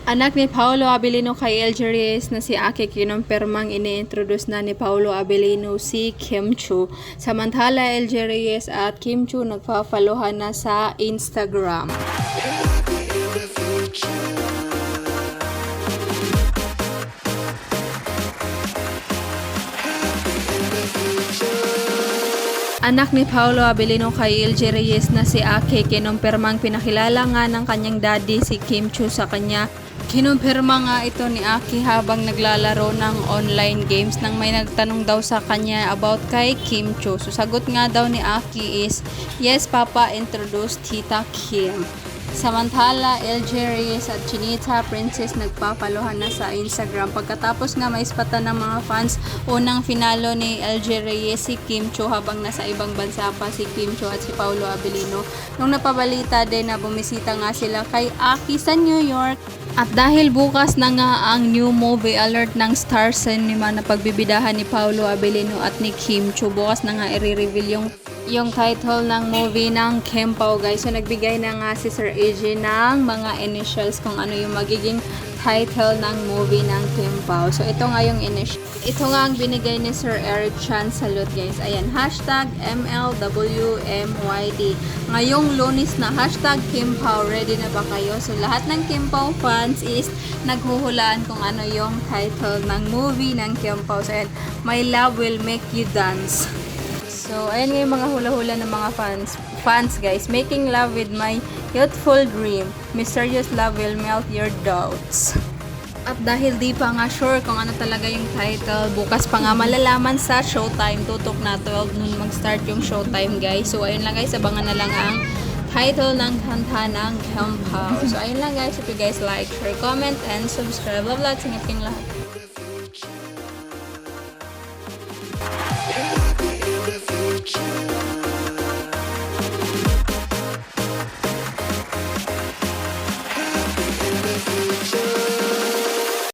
Anak ni Paolo Abilino kay LG Reyes na si Aki kinumpirmang ini-introduce na ni Paolo Abilino si Kim Chu. Samantala LG Reyes at Kim Chu nagpa-followan na sa Instagram. Anak ni Paolo Abilino kay LG Reyes na si Aki kinumpirmang pinakilala nga ng kanyang daddy si Kim Chu sa kanya. Kinumpirma nga ito ni Aki habang naglalaro ng online games nang may nagtanong daw sa kanya about kay Kim Chu. So sagot nga daw ni Aki is, "Yes Papa, introduce Tita Kim." Samantala, LG Reyes at Chinita Princess nagpapaluhan na sa Instagram pagkatapos nga maispatan ng mga fans unang finalo ni LG Reyes si Kim Chu habang nasa ibang bansa pa si Kim Chu at si Paolo Abilino. Nung napabalita din na bumisita nga sila kay Aki sa New York. At dahil bukas na nga ang new movie alert ng Star Cinema na pagbibidahan ni Paolo Abilino at ni Kim Chu, bukas na nga i-reveal yung title ng movie ng Kim Pao, guys. So nagbigay na nga si Sir AJ ng mga initials kung ano yung magiging title ng movie ng Kim Pao. So ito nga yung ito nga ang binigay ni Sir Eric Chan. Salute guys. Ayan, hashtag MLWMYD. Ngayong Lunes na hashtag Kim Pao. Ready na ba kayo? So lahat ng Kim Pao fans is naghuhulaan kung ano yung title ng movie ng Kim Pao. So ayan, My Love Will Make You Dance. So, ayan nga yung mga hula-hula ng mga fans guys. Making love with my youthful dream. Mysterious love will melt your doubts. At dahil di pa nga sure kung ano talaga yung title, bukas pa nga malalaman sa Showtime. Tutok na 12 noon mag-start yung Showtime guys. So, ayun lang guys, abangan na lang ang title ng kanta ng Kim Pao. So, ayun lang guys. If you guys like, share, comment, and subscribe. Love, lots, ingat kayong lahat.